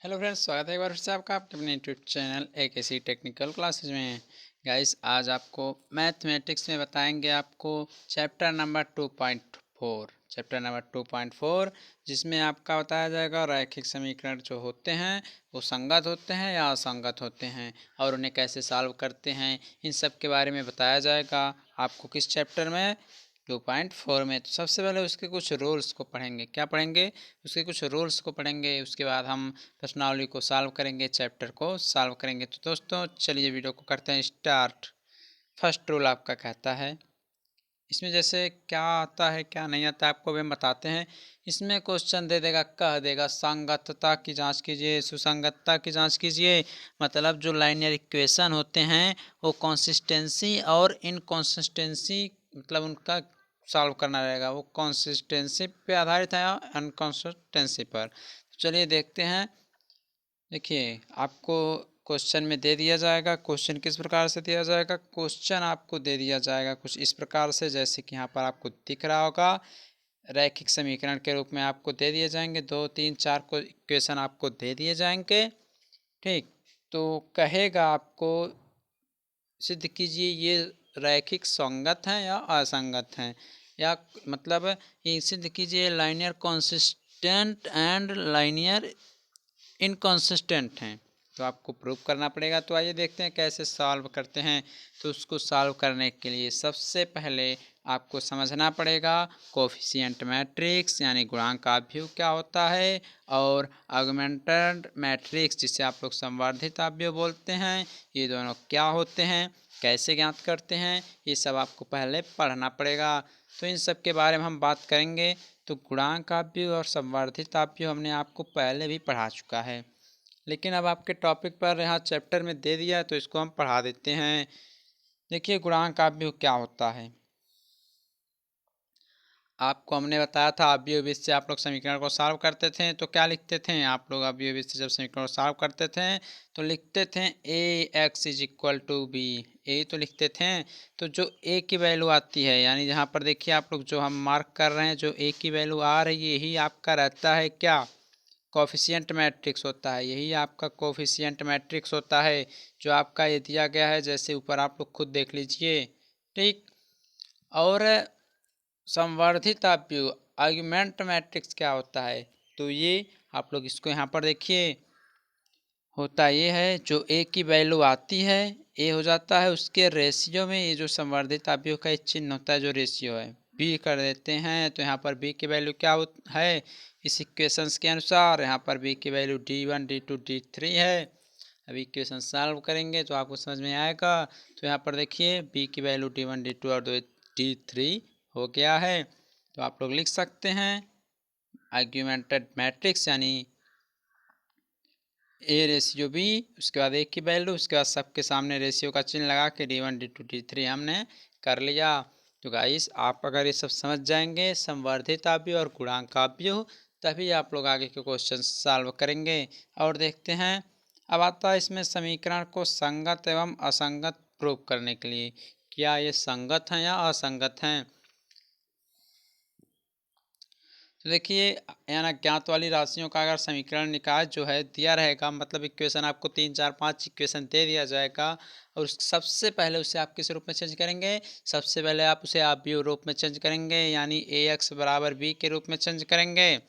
Hello friends, स्वागत है एक बार फिर से आपका आपके अपने यूट्यूब चैनल एक ऐसी टेक्निकल क्लासेज में। गाइस, आज आपको मैथमेटिक्स में बताएंगे आपको चैप्टर नंबर 2.4 जिसमें आपका बताया जाएगा रैखिक समीकरण जो होते हैं वो संगत होते हैं या असंगत होते हैं और उन्हें कैसे सॉल्व करते हैं, इन सब के बारे में बताया जाएगा आपको किस चैप्टर में 2.4 में। तो सबसे पहले उसके कुछ रूल्स को पढ़ेंगे। क्या पढ़ेंगे? उसके कुछ रूल्स को पढ़ेंगे, उसके बाद हम प्रश्नावली को सॉल्व करेंगे, चैप्टर को सॉल्व करेंगे। तो दोस्तों चलिए वीडियो को करते हैं स्टार्ट। फर्स्ट रूल आपका कहता है, इसमें जैसे क्या आता है क्या नहीं आता है आपको अभी हम बताते हैं। इसमें क्वेश्चन दे देगा, कह देगा संगतता की जांच कीजिए, सुसंगतता की जांच कीजिए। मतलब जो लाइनियर इक्वेशन होते हैं वो कंसिस्टेंसी और इनकंसिस्टेंसी, मतलब उनका सॉल्व करना रहेगा। वो कंसिस्टेंसी पे आधारित है या अनकंसिस्टेंसी पर। तो चलिए देखते हैं। देखिए, आपको क्वेश्चन में दे दिया जाएगा। क्वेश्चन किस प्रकार से दिया जाएगा? क्वेश्चन आपको दे दिया जाएगा कुछ इस प्रकार से, जैसे कि यहाँ पर आपको दिख रहा होगा। रैखिक समीकरण के रूप में आपको दे दिए जाएंगे, 2 3 4 को इक्वेशन आपको दे दिए जाएंगे। ठीक, तो कहेगा आपको सिद्ध कीजिए ये रैखिक संगत हैं या असंगत हैं, या मतलब ये सिद्ध कीजिए linear consistent and linear inconsistent हैं। तो आपको प्रूव करना पड़ेगा। तो आइए देखते हैं कैसे सॉल्व करते हैं। तो उसको सॉल्व करने के लिए सबसे पहले आपको समझना पड़ेगा कोफिशिएंट मैट्रिक्स यानी गुणांक आव्यूह क्या होता है, और ऑगमेंटेड मैट्रिक्स जिसे आप लोग संवर्धित आव्यूह बोलते हैं, ये दोनों क्या होते हैं, कैसे ज्ञात करते हैं, ये सब आपको पहले पढ़ना पड़ेगा। तो इन सब के बारे में हम बात करेंगे। तो गुणांक आव्यूह और संवर्धित आव्यूह हमने आपको पहले भी पढ़ा चुका है, लेकिन अब आपके टॉपिक पर यहाँ चैप्टर में दे दिया है तो इसको हम पढ़ा देते हैं। देखिए, गुणांक आव्यूह क्या होता है। आपको हमने बताया था अवयव से आप लोग समीकरण को सॉल्व करते थे तो क्या लिखते थे आप लोग? अवयव से जब समीकरण को सॉल्व करते थे तो लिखते थे A X is equal to B. A तो लिखते थे। तो जो ए की वैल्यू आती है, यानी जहाँ पर देखिए आप लोग जो हम मार्क कर रहे हैं, जो ए की वैल्यू आ रही है यही आपका रहता है क्या? कोफिशिएंट मैट्रिक्स होता है। यही आपका कोफिशिएंट मैट्रिक्स होता है जो आपका ये दिया गया है, जैसे ऊपर आप लोग खुद देख लीजिए। ठीक, और संवर्धित आव्यूह आर्गुमेंट मैट्रिक्स क्या होता है? तो ये आप लोग इसको यहाँ पर देखिए, होता ये है जो ए की वैल्यू आती है, ए हो जाता है उसके रेशियो में, ये जो संवर्धित आव्यूह का एक चिन्ह होता है जो रेशियो है, बी कर देते हैं। तो यहाँ पर बी की वैल्यू क्या है इस इक्वेशंस के अनुसार? यहाँ पर बी की वैल्यू D1 D2 D3 है। अभी इक्वेशन सॉल्व करेंगे तो आपको समझ में आएगा। तो यहाँ पर देखिए बी की वैल्यू D1 D2 और D3 हो गया है। तो आप लोग लिख सकते हैं आर्ग्यूमेंटेड मैट्रिक्स यानी ए रेशियो बी, उसके बाद ए की वैल्यू, उसके बाद सबके सामने रेशियो का चिन्ह लगा के D1 D2 D3 हमने कर लिया। तो गाइस, आप अगर ये सब समझ जाएंगे संवर्धित आव्यूह और गुणांक आव्यूह, तभी आप लोग आगे के क्वेश्चन सॉल्व करेंगे। और देखते हैं, अब आता है इसमें समीकरण को संगत एवं असंगत प्रूव करने के लिए। क्या ये संगत हैं या असंगत हैं? तो देखिए, यहाँ ज्ञात वाली राशियों का अगर समीकरण निकाय जो है दिया रहेगा, मतलब इक्वेशन आपको 3 4 5 इक्वेशन दे दिया जाएगा, और सबसे पहले उसे आप किस रूप में चेंज करेंगे? सबसे पहले आप उसे आव्यूह रूप में चेंज करेंगे, यानी ए एक्स बराबर बी के रूप में चेंज करेंगे।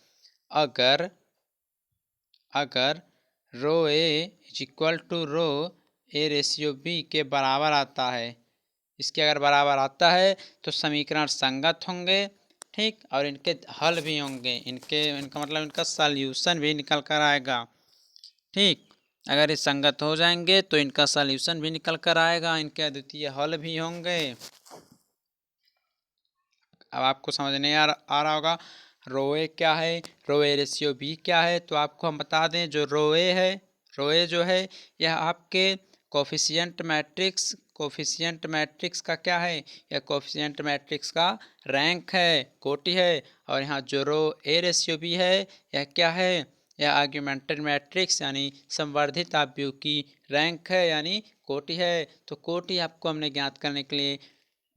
अगर अगर rho A is equal to rho A ratio B के बराबर आता है, इसके अगर बराबर आता है तो समीकरण संगत होंगे। ठीक, और इनके हल भी होंगे, इनका मतलब इनका सॉल्यूशन भी निकल कर आएगा। ठीक, अगर ये संगत हो जाएंगे तो इनका सॉल्यूशन भी निकल कर आएगा, इनके अद्वितीय हल भी होंगे। अब आपको समझ नहीं आ रहा होगा रो ए क्या है, रो ए रेशियो बी क्या है। तो आपको हम बता दें, जो रो ए है, रो ए जो है यह आपके कोफिशिएंट मैट्रिक्स का क्या है? यह कोफिशिएंट मैट्रिक्स का रैंक है, कोटि है। और यहाँ जो रो ए रेशियो बी है यह क्या है? यह आर्ग्यूमेंटेड मैट्रिक्स यानी संवर्धित आव्यूह की रैंक है, यानी कोटि है। तो कोटि आपको हमने ज्ञात करने के लिए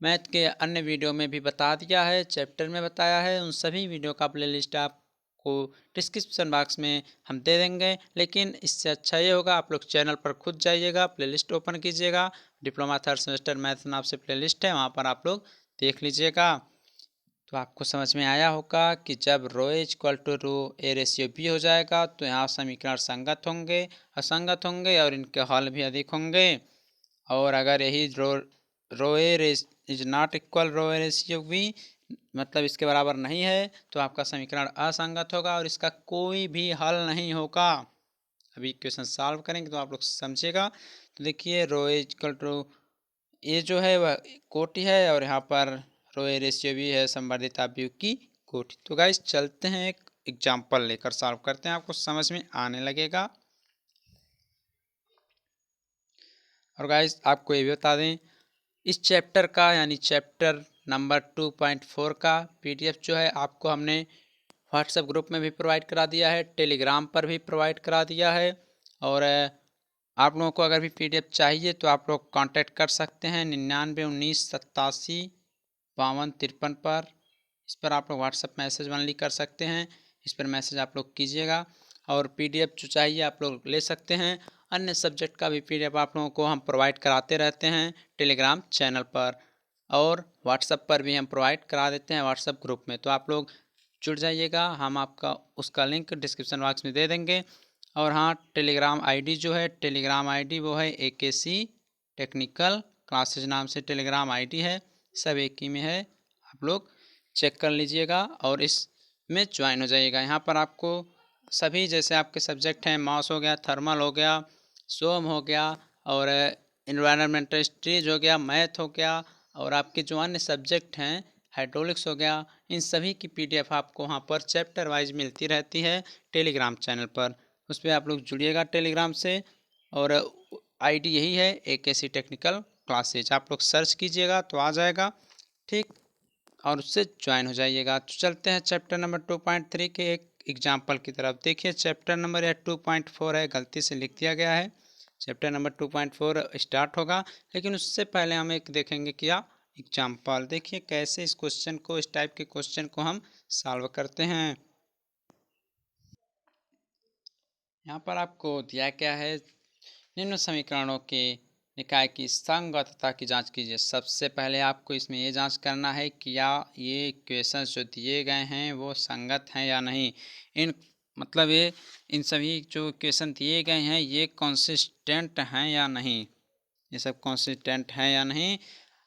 मैथ के अन्य वीडियो में भी बता दिया है, चैप्टर में बताया है। उन सभी वीडियो का प्लेलिस्ट आप आपको डिस्क्रिप्शन बॉक्स में हम दे देंगे। लेकिन इससे अच्छा ये होगा, आप लोग चैनल पर खुद जाइएगा, प्लेलिस्ट ओपन कीजिएगा, डिप्लोमा थर्ड सेमेस्टर मैथ नाम से प्लेलिस्ट है, वहाँ पर आप लोग देख लीजिएगा। तो आपको समझ में आया होगा कि जब rho equal to rho A ratio B हो जाएगा तो यहाँ समीकरण संगत होंगे, असंगत होंगे और इनके हल भी अधिक होंगे। और अगर यही rho A is not equal rho A ratio B, मतलब इसके बराबर नहीं है, तो आपका समीकरण असंगत होगा और इसका कोई भी हल नहीं होगा। अभी क्वेश्चन सॉल्व करेंगे तो आप लोग समझिएगा। तो देखिए रो ए इक्वल टू ये जो है वह कोटि है और यहाँ पर रो ए रेशियो भी है, संवर्धित अवयव की कोटि। तो गाइस चलते हैं एक एग्जाम्पल लेकर सॉल्व करते हैं, आपको समझ में आने लगेगा। और गाइस आपको ये भी बता दें, इस चैप्टर का यानी चैप्टर नंबर 2.4 का पीडीएफ जो है आपको हमने व्हाट्सएप ग्रुप में भी प्रोवाइड करा दिया है, टेलीग्राम पर भी प्रोवाइड करा दिया है। और आप लोगों को अगर भी पीडीएफ चाहिए तो आप लोग कांटेक्ट कर सकते हैं 9919875253 पर। इस पर आप लोग व्हाट्सएप मैसेज ओनली कर सकते हैं, इस पर मैसेज आप लोग कीजिएगा। और पीडीएफ जो चाहिए आप लोग ले सकते हैं। अन्य सब्जेक्ट का भी पीडीएफ आप लोगों को हम प्रोवाइड कराते रहते हैं टेलीग्राम चैनल पर, और व्हाट्सएप पर भी हम प्रोवाइड करा देते हैं व्हाट्सएप ग्रुप में। तो आप लोग जुड़ जाइएगा, हम आपका उसका लिंक डिस्क्रिप्शन बॉक्स में दे देंगे। और हाँ, टेलीग्राम आईडी जो है, टेलीग्राम आईडी वो है AKC टेक्निकल क्लासेज नाम से टेलीग्राम आईडी है, सब एक ही में है, आप लोग चेक कर लीजिएगा और इसमें ज्वाइन हो जाइएगा। यहाँ पर आपको सभी जैसे आपके सब्जेक्ट हैं, मास हो गया, थर्मल हो गया, सोम हो गया और इन्वायरमेंटल स्टडीज हो गया, मैथ हो गया, और आपके जो अन्य सब्जेक्ट हैं, हाइड्रोलिक्स हो गया, इन सभी की पीडीएफ आपको वहाँ पर चैप्टर वाइज मिलती रहती है टेलीग्राम चैनल पर। उस पर आप लोग जुड़िएगा टेलीग्राम से, और आईडी यही है AKC टेक्निकल क्लासेज, आप लोग सर्च कीजिएगा तो आ जाएगा, ठीक, और उससे ज्वाइन हो जाइएगा। तो चलते हैं चैप्टर नंबर 2.3 के एक एग्जाम्पल की तरफ। देखिए चैप्टर नंबर यह 2.4 है, गलती से लिख दिया गया है, चैप्टर नंबर 2.4 स्टार्ट होगा। लेकिन उससे पहले हम एक देखेंगे क्या एग्जाम्पल। देखिए कैसे इस क्वेश्चन को, इस टाइप के क्वेश्चन को हम सॉल्व करते हैं। यहाँ पर आपको दिया क्या है, निम्न समीकरणों के निकाय की संगतता की जांच कीजिए। सबसे पहले आपको इसमें ये जांच करना है कि या ये इक्वेशंस जो दिए गए हैं वो संगत हैं या नहीं। इन मतलब ये इन सभी जो इक्वेशन दिए गए हैं ये कॉन्सिस्टेंट हैं या नहीं, ये सब कॉन्सिस्टेंट हैं या नहीं।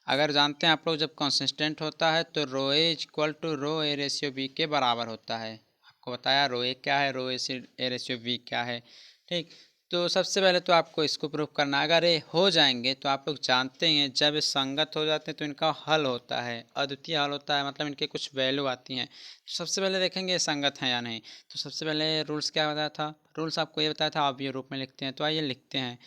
अगर जानते हैं आप लोग, जब कॉन्सिस्टेंट होता है तो rho A equal to rho A ratio B के बराबर होता है। आपको बताया रो ए क्या है, रो ए रेशियो बी क्या है, ठीक। तो सबसे पहले तो आपको इसको प्रूव करना है। अगर ये हो जाएंगे तो आप लोग जानते हैं जब ये संगत हो जाते हैं तो इनका हल होता है, अद्वितीय हल होता है, मतलब इनके कुछ वैल्यू आती हैं। तो सबसे पहले देखेंगे ये संगत हैं या नहीं। तो सबसे पहले रूल्स क्या बताया था, रूल्स आपको ये बताया था, आप ये रूप में लिखते हैं। तो आइए लिखते हैं।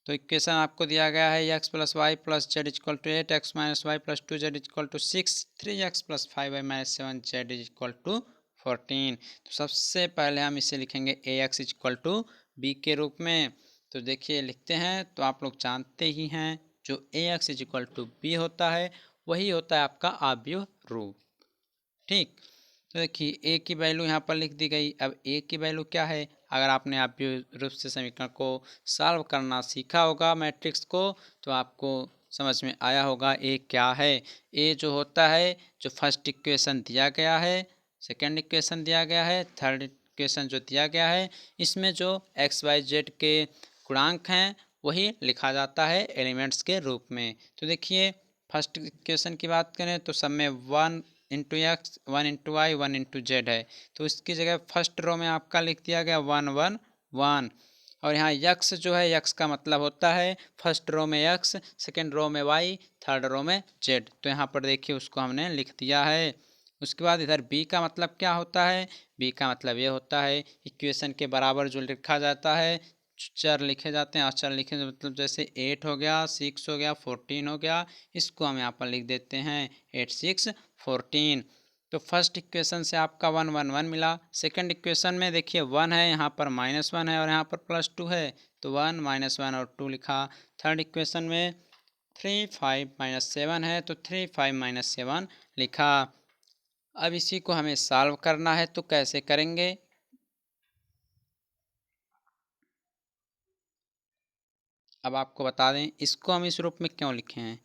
तो इक्वेशन आपको दिया गया है x plus y plus z equal to 8, x minus y plus 2z equal to 6, 3x plus 5y minus 7z is equal to 14। तो सबसे पहले हम इसे लिखेंगे ax इक्वल टू b के रूप में। तो देखिए लिखते हैं, तो आप लोग जानते ही हैं जो ax इक्वल टू b होता है वही होता है आपका अवयव रूप, ठीक। तो देखिए ए की वैल्यू यहाँ पर लिख दी गई। अब ए की वैल्यू क्या है, अगर आपने अवयव रूप से समीकरण को सॉल्व करना सीखा होगा मैट्रिक्स को, तो आपको समझ में आया होगा ए क्या है। ए जो होता है, जो फर्स्ट इक्वेशन दिया गया है, सेकंड इक्वेशन दिया गया है, थर्ड इक्वेशन जो दिया गया है, इसमें जो एक्स वाई जेड के गुणांक हैं वही लिखा जाता है एलिमेंट्स के रूप में। तो देखिए फर्स्ट इक्वेशन की बात करें तो सब में 1 into x, 1 into y, 1 into z है। तो इसकी जगह फर्स्ट रो में आपका लिख दिया गया 1 1 1। और यहाँ यक्स जो है, यक्स का मतलब होता है फर्स्ट रो में यक्स, सेकेंड रो में वाई, थर्ड रो में जेड। तो यहाँ पर देखिए उसको हमने लिख दिया है। उसके बाद इधर बी का मतलब क्या होता है, बी का मतलब ये होता है इक्वेशन के बराबर जो लिखा जाता है, चर लिखे जाते हैं, अचर लिखे मतलब जैसे 8 हो गया, 6 हो गया, 14 हो गया, इसको हम यहाँ पर लिख देते हैं 8 6 14। तो फर्स्ट इक्वेशन से आपका 1 1 1 मिला। सेकंड इक्वेशन में देखिए 1 है, यहाँ पर -1 है और यहाँ पर +2 है, तो 1 -1 और 2 लिखा। थर्ड इक्वेशन में 3 5 -7 है, तो 3 5 -7 लिखा। अब इसी को हमें सॉल्व करना है, तो कैसे करेंगे। अब आपको बता दें इसको हम इस रूप में क्यों लिखे हैं।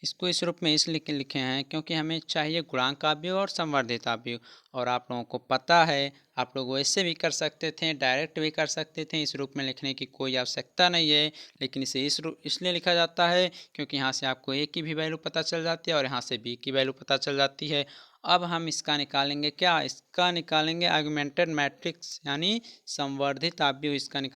इसको इस रूप में इसलिए लिखे हैं क्योंकि हमें चाहिए गुणांक अवयव और संवर्धित अवयव। और आप लोगों को पता है, आप लोग वैसे भी कर सकते थे, डायरेक्ट भी कर सकते थे, इस रूप में लिखने की कोई आवश्यकता नहीं है। लेकिन इसे इसलिए लिखा जाता है क्योंकि यहाँ से आपको ए की भी वैल्यू पता चल जाती है और यहाँ से बी की वैल्यू पता चल जाती है। अब हम इसका निकालेंगे क्या, इसका निकालेंगे ऑगमेंटेड मैट्रिक्स यानी संवर्धित अवयव। इसका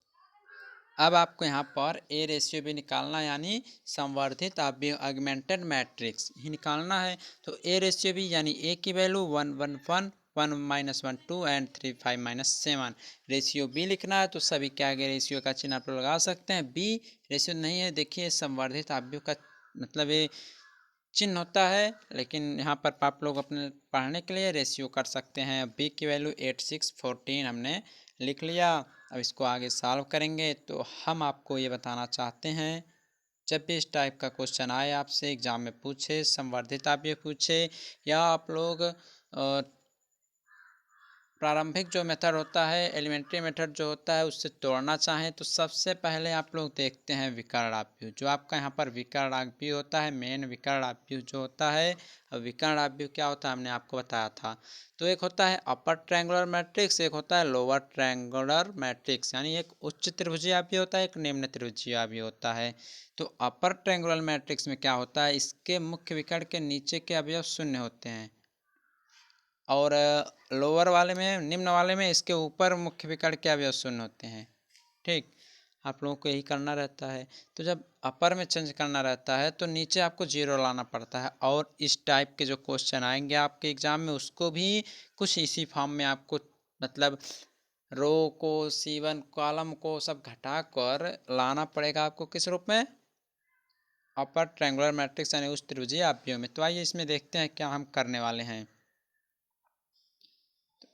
अब आपको यहाँ पर ए रेशियो भी निकालना यानी संवर्धित अवयव ऑगमेंटेड मैट्रिक्स ही निकालना है। तो ए रेशियो भी यानी ए की वैल्यू 1 1 1 1 -1 2 एंड 3 5 -7। रेशियो बी लिखना है तो सभी के आगे रेशियो का चिन्ह आप लोग लगा सकते हैं। बी रेशियो नहीं है, देखिए संवर्धित अवयव का मतलब ये चिन्ह होता है, लेकिन यहाँ पर आप लोग अपने पढ़ने के लिए रेशियो कर सकते हैं। बी की वैल्यू 8 6 14 हमने लिख लिया। अब इसको आगे सॉल्व करेंगे तो हम आपको ये बताना चाहते हैं, जब भी इस टाइप का क्वेश्चन आए आपसे एग्जाम में पूछे, संवर्धित आप ये पूछे या आप लोग प्रारंभिक जो मेथड होता है, एलिमेंट्री मेथड जो होता है, उससे तोड़ना चाहें तो सबसे पहले आप लोग देखते हैं विकर्ण आव्यूह। जो आपका यहाँ पर विकर्ण आव्यूह होता है, मेन विकर्ण आव्यूह जो होता है। अब विकर्ण आव्यूह क्या होता है हमने आपको बताया था। तो एक होता है अपर ट्रायंगुलर मैट्रिक्स, एक होता है लोअर ट्रायंगुलर मैट्रिक्स, यानी एक उच्च त्रिभुजीय आव्यूह होता है, एक निम्न त्रिभुजीय आव्यूह होता है। तो अपर ट्रायंगुलर मैट्रिक्स में क्या होता है, इसके मुख्य विकर्ण के नीचे के अवयव शून्य होते हैं और लोअर वाले में, निम्न वाले में इसके ऊपर मुख्य विकर्ण के अवयव शून्य होते हैं। ठीक, आप लोगों को यही करना रहता है। तो जब अपर में चेंज करना रहता है तो नीचे आपको जीरो लाना पड़ता है। और इस टाइप के जो क्वेश्चन आएंगे आपके एग्जाम में, उसको भी कुछ इसी फॉर्म में आपको मतलब रो को, C1 कॉलम को सब घटा कर लाना पड़ेगा आपको। किस रूप में, अपर ट्रायंगुलर मैट्रिक्स यानी उस त्रिभुजीय आव्यूह में। तो आइए इसमें देखते हैं क्या हम करने वाले हैं।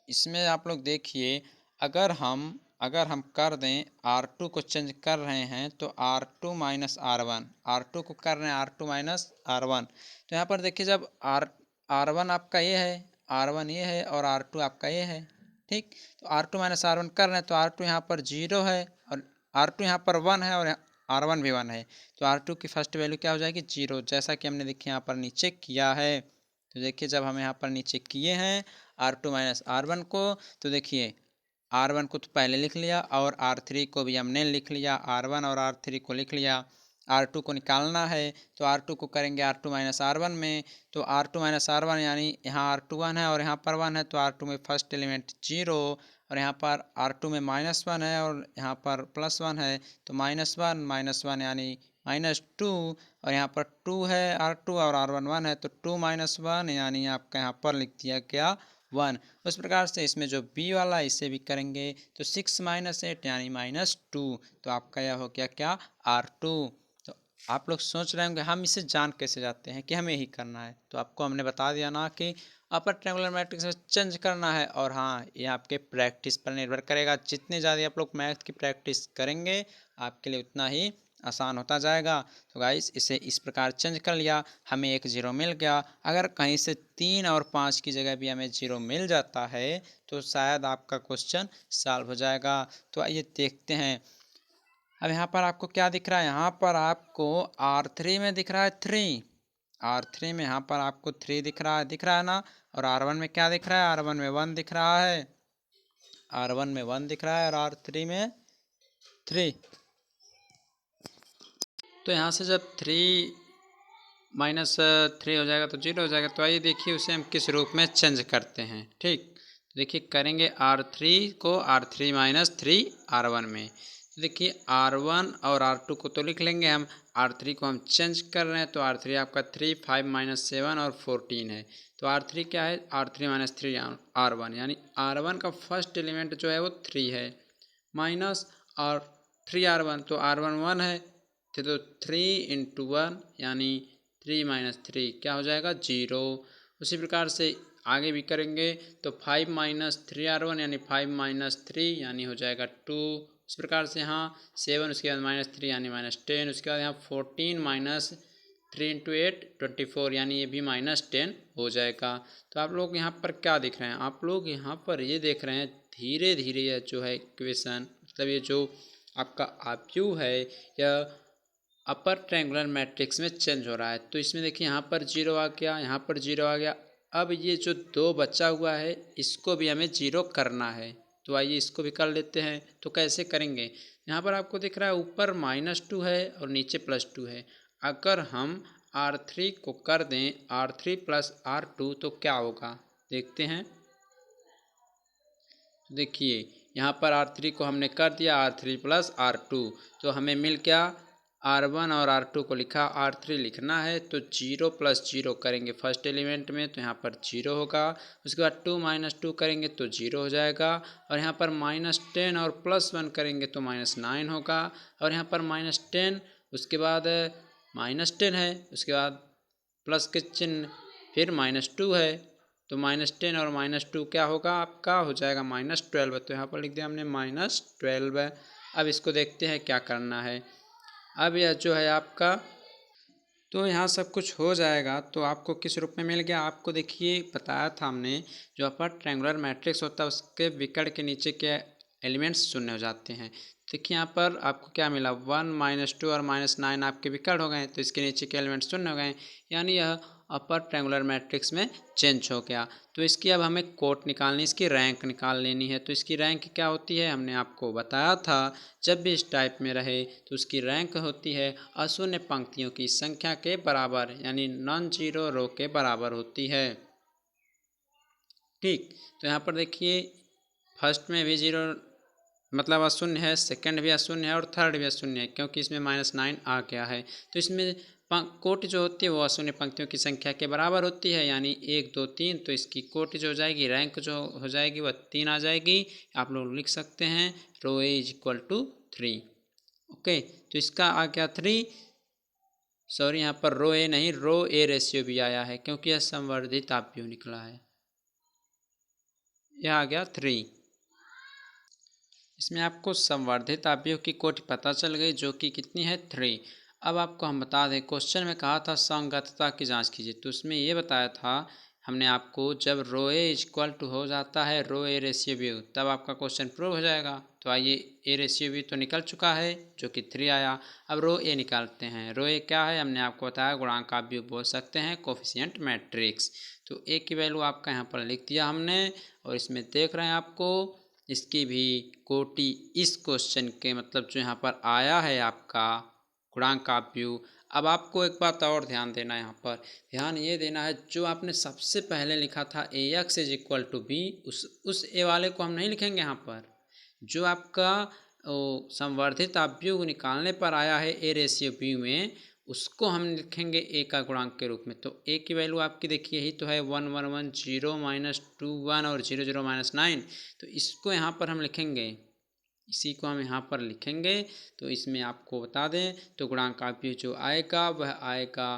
इसमें आप लोग देखिए, अगर हम कर दें R2 को चेंज कर रहे हैं तो R2 माइनस R1, R2 को कर रहे हैं R2 माइनस R1। तो यहाँ पर देखिए जब R1 आपका ये है, R1 ये है और R2 आपका ये है। ठीक, तो R2 माइनस R1 कर रहे हैं तो R2 यहाँ पर 0 है और R2 यहाँ पर 1 है और R1 भी 1 है। तो R2 की फर्स्ट वैल्यू क्या हो जाएगी, 0, जैसा कि हमने देखिए यहाँ पर नीचे किया है। तो देखिए जब हम यहाँ पर नीचे किए हैं R2 माइनस R1 को, तो देखिए R1 को तो पहले लिख लिया और R3 को भी हमने लिख लिया, R1 और R3 को लिख लिया। R2 को निकालना है तो R2 को करेंगे R2 माइनस R1 में। तो R2 माइनस R1 यानी यहाँ R2 1 है और यहाँ पर 1 है, तो R2 में फर्स्ट एलिमेंट 0 और यहाँ पर R2 में -1 है और यहाँ पर +1 है, तो -1 यानी -2 और यहाँ पर 2 है, R2 और R1 1 है, तो 2 -1 यानी आपका यहाँ पर लिख दिया क्या, 1। उस प्रकार से इसमें जो बी वाला इसे भी करेंगे तो 6 -8 यानी -2, तो आपका यह हो गया क्या, R2। तो आप लोग सोच रहे होंगे हम इसे जान कैसे जाते हैं कि हमें यही करना है। तो आपको हमने बता दिया ना कि अपर ट्रायंगुलर मैट्रिक्स में चेंज करना है। और हाँ, ये आपके प्रैक्टिस पर निर्भर करेगा, जितने ज़्यादा आप लोग मैथ की प्रैक्टिस करेंगे आपके लिए उतना ही आसान होता जाएगा। तो गाइस इसे इस प्रकार चेंज कर लिया, हमें एक 0 मिल गया। अगर कहीं से 3 और 5 की जगह भी हमें 0 मिल जाता है तो शायद आपका क्वेश्चन सॉल्व हो जाएगा। तो आइए देखते हैं। अब यहाँ पर आपको क्या दिख रहा है, यहाँ पर आपको R3 में दिख रहा है 3, R3 में यहाँ पर आपको 3 दिख रहा है ना। और R1 में क्या दिख रहा है, R1 में 1 दिख रहा है, R1 में 1 दिख रहा है और R3 में 3। तो यहाँ से जब 3 -3 हो जाएगा तो 0 हो जाएगा। तो आइए देखिए उसे हम किस रूप में चेंज करते हैं। ठीक, तो देखिए करेंगे R3 को R3 - 3 R1 में। तो देखिए R1 और R2 को तो लिख लेंगे हम, R3 को हम चेंज कर रहे हैं तो R3 आपका 3 5 -7 और 14 है। तो R3 क्या है, R3 - 3 R1 यानी R1 का फर्स्ट एलिमेंट जो है वो 3 है, माइनस और 3 R1 तो R1 1 है, तो 3 × 1 यानी 3 - 3 क्या हो जाएगा, 0। उसी प्रकार से आगे भी करेंगे तो 5 - 3 R1 यानी 5 - 3 यानी हो जाएगा 2। उस प्रकार से यहाँ 7 उसके बाद -3 यानी -10, उसके बाद यहाँ 14 - 3 इंटू 8 24, यानी ये भी -10 हो जाएगा। तो आप लोग यहाँ पर क्या देख रहे हैं, आप लोग यहाँ पर ये देख रहे हैं धीरे धीरे यह जो है इक्वेशन, मतलब ये जो आपका आव्यूह है यह अपर ट्रायंगुलर मैट्रिक्स में चेंज हो रहा है। तो इसमें देखिए यहाँ पर 0 आ गया, यहाँ पर 0 आ गया। अब ये जो 2 बचा हुआ है इसको भी हमें 0 करना है। तो आइए इसको भी कर लेते हैं। तो कैसे करेंगे, यहाँ पर आपको दिख रहा है ऊपर -2 है और नीचे +2 है। अगर हम R3 को कर दें R3 + R2 तो क्या होगा, देखते हैं। देखिए यहाँ पर R3 को हमने कर दिया R3 + R2, तो हमें मिल गया R1 और R2 को लिखा, R3 लिखना है तो 0 + 0 करेंगे फर्स्ट एलिमेंट में तो यहाँ पर 0 होगा। उसके बाद 2 - 2 करेंगे तो 0 हो जाएगा, और यहाँ पर -10 और +1 करेंगे तो -9 होगा, और यहाँ पर -10 उसके बाद -10 है, उसके बाद प्लस के चिन्ह, फिर -2 है, तो -10 और -2 क्या होगा आपका, हो जाएगा -12। तो यहाँ पर लिख दिया हमने -12। अब इसको देखते हैं क्या करना है। अब यह जो है आपका, तो यहाँ सब कुछ हो जाएगा। तो आपको किस रूप में मिल गया, आपको देखिए बताया था हमने, जो अपर ट्रायंगुलर मैट्रिक्स होता है उसके विकर्ण के नीचे के एलिमेंट्स शून्य हो जाते हैं। देखिए यहाँ पर आपको क्या मिला, 1 -2 और -9 आपके विकर्ण हो गए, तो इसके नीचे के एलिमेंट्स शून्य हो गए, यानी यह अपर ट्रायंगुलर मैट्रिक्स में चेंज हो गया। तो इसकी अब हमें कोट निकालनी, इसकी रैंक निकाल लेनी है। तो इसकी रैंक क्या होती है, हमने आपको बताया था, जब भी इस टाइप में रहे तो उसकी रैंक होती है अशून्य पंक्तियों की संख्या के बराबर, यानी नॉन जीरो रो के बराबर होती है। ठीक, तो यहाँ पर देखिए फर्स्ट में भी 0 मतलब अशून्य है, सेकंड भी अशून्य है और थर्ड भी अशून्य है, क्योंकि इसमें -9 आ गया है। तो इसमें कोटि जो होती है वो अशून्य पंक्तियों की संख्या के बराबर होती है, यानी 1 2 3। तो इसकी कोटि जो हो जाएगी, रैंक जो हो जाएगी वह 3 आ जाएगी। आप लोग लिख सकते हैं रो ए = 3। ओके, तो इसका आ गया 3, सॉरी यहाँ पर रो ए नहीं, रो ए रेशियो भी आया है, क्योंकि यह संवर्धित आव्यूह निकला है। यह आ गया 3। इसमें आपको संवर्धित आव्यूह की कोटि पता चल गई, जो कि कितनी है, 3। अब आपको हम बता दें, क्वेश्चन में कहा था संगतता की जांच कीजिए, तो उसमें ये बताया था हमने आपको, जब रो ए = हो जाता है रो ए रेशियो बी, तब आपका क्वेश्चन प्रूव हो जाएगा। तो आइए ए रेशियो बी तो निकल चुका है, जो कि 3 आया। अब रो ए निकालते हैं। रो ए क्या है, हमने आपको बताया गुणांक आव्यूह बोल सकते हैं, कोफिशिएंट मैट्रिक्स। तो ए की वैल्यू आपका यहाँ पर लिख दिया हमने, और इसमें देख रहे हैं आपको इसकी भी कोटि इस क्वेश्चन के, मतलब जो यहाँ पर आया है आपका गुणांक आव्यूह। अब आपको एक बात और ध्यान देना है, यहाँ पर ध्यान ये देना है, जो आपने सबसे पहले लिखा था AX = B, उस ए वाले को हम नहीं लिखेंगे यहाँ पर। जो आपका संवर्धित आव्यूह निकालने पर आया है ए रेशियो बी में, उसको हम लिखेंगे ए का गुणांक के रूप में। तो ए की वैल्यू आपकी देखिए यही तो है, 1 1 1 0 -2 1 और 0 0 -9। तो इसको यहाँ पर हम लिखेंगे, इसी को हम यहाँ पर लिखेंगे। तो इसमें आपको बता दें, तो गुणांक आव्यूह जो आएगा वह आएगा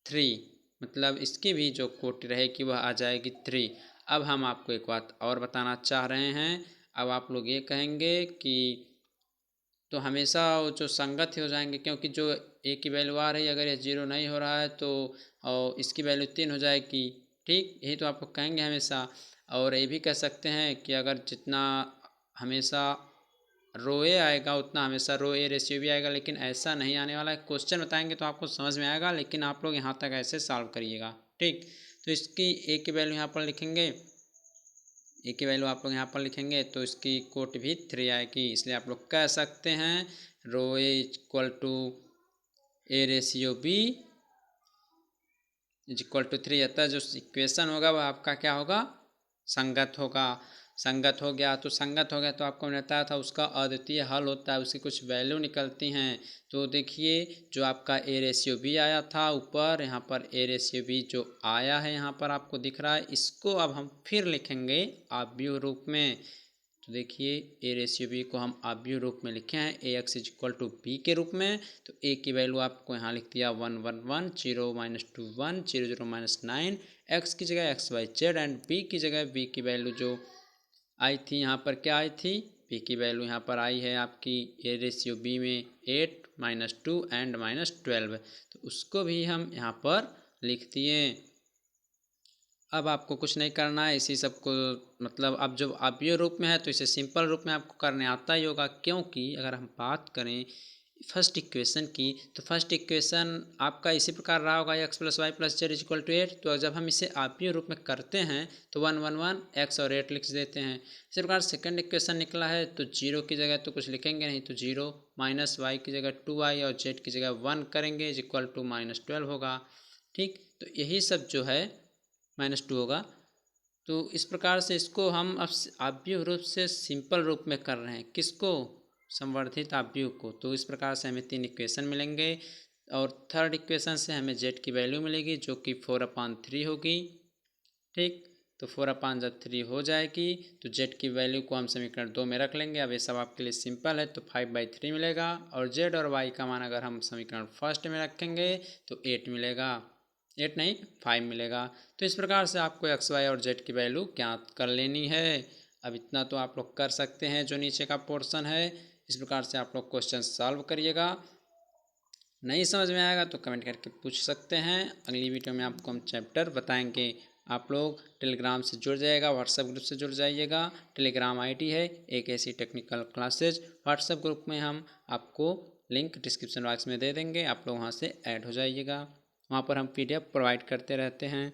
3, मतलब इसकी भी जो कोटि रहेगी वह आ जाएगी 3। अब हम आपको एक बात और बताना चाह रहे हैं। अब आप लोग ये कहेंगे कि तो हमेशा वो जो संगत ही हो जाएंगे, क्योंकि जो ए की वैल्यू आ रही है, अगर ये 0 नहीं हो रहा है तो और इसकी वैल्यू 3 हो जाएगी। ठीक, यही तो आपको कहेंगे हमेशा। और ये भी कह सकते हैं कि अगर जितना हमेशा रो ए आएगा उतना हमेशा रो ए रेशियो भी आएगा, लेकिन ऐसा नहीं आने वाला है। क्वेश्चन बताएंगे तो आपको समझ में आएगा, लेकिन आप लोग यहाँ तक ऐसे सॉल्व करिएगा। ठीक, तो इसकी ए की वैल्यू यहाँ पर लिखेंगे, ए की वैल्यू आप लोग यहाँ पर लिखेंगे, तो इसकी कोटि भी 3 आएगी। इसलिए आप लोग कह सकते हैं रो ए = ए रेशियो बी = 3। अतः जो इक्वेशन होगा वह आपका क्या होगा, संगत होगा। संगत हो गया तो संगत हो गया, तो आपको मैंने बताया था उसका अद्वितीय हल होता है, उसकी कुछ वैल्यू निकलती हैं। तो देखिए जो आपका ए रेशियो बी आया था ऊपर, यहाँ पर ए रेशियो बी जो आया है यहाँ पर आपको दिख रहा है, इसको अब हम फिर लिखेंगे आव्यूह रूप में। तो देखिए ए रेशियो बी को हम आव्यूह रूप में लिखे हैं AX = B के रूप में। तो ए की वैल्यू आपको यहाँ लिख दिया 1 1 1 0 -2 1 0 0 -9, एक्स की जगह XYZ एंड बी की जगह बी की वैल्यू जो आई थी यहाँ पर क्या आई थी, पी की वैल्यू यहाँ पर आई है आपकी ए रेशियो बी में 8 -2 एंड -12, तो उसको भी हम यहाँ पर लिख दिए। अब आपको कुछ नहीं करना है, इसी सब को मतलब अब जब अवयव रूप में है तो इसे सिंपल रूप में आपको करने आता ही होगा, क्योंकि अगर हम बात करें फर्स्ट इक्वेशन की तो फर्स्ट इक्वेशन आपका इसी प्रकार रहा होगा x + y + z = 8। तो जब हम इसे अवयव रूप में करते हैं तो 1 1 1 x और 8 लिख देते हैं। इसी प्रकार सेकंड इक्वेशन निकला है तो 0 की जगह तो कुछ लिखेंगे नहीं, तो 0 -y की जगह 2y और z की जगह 1 करेंगे = -12 होगा। ठीक, तो यही सब जो है -2 होगा। तो इस प्रकार से इसको हम अब अवयव रूप से सिंपल रूप में कर रहे हैं, किसको, संवर्धित अवयव को। तो इस प्रकार से हमें 3 इक्वेशन मिलेंगे और थर्ड इक्वेशन से हमें z की वैल्यू मिलेगी जो कि 4/3 होगी। ठीक, तो 4/3 हो जाएगी, तो z की वैल्यू को हम समीकरण 2 में रख लेंगे। अब ये सब आपके लिए सिंपल है, तो 5/3 मिलेगा और z और y का मान अगर हम समीकरण फर्स्ट में रखेंगे तो 8 मिलेगा, 8 नहीं 5 मिलेगा। तो इस प्रकार से आपको x y और z की वैल्यू ज्ञात कर लेनी है। अब इतना तो आप लोग कर सकते हैं जो नीचे का पोर्शन है। इस प्रकार से आप लोग क्वेश्चन सॉल्व करिएगा। नहीं समझ में आएगा तो कमेंट करके पूछ सकते हैं। अगली वीडियो में आपको हम चैप्टर बताएंगे। आप लोग टेलीग्राम से जुड़ जाइएगा, व्हाट्सएप ग्रुप से जुड़ जाइएगा। टेलीग्राम आईडी है एक ऐसी टेक्निकल क्लासेज। व्हाट्सएप ग्रुप में हम आपको लिंक डिस्क्रिप्शन बॉक्स में दे देंगे, आप लोग वहाँ से ऐड हो जाइएगा। वहाँ पर हम PDF प्रोवाइड करते रहते हैं।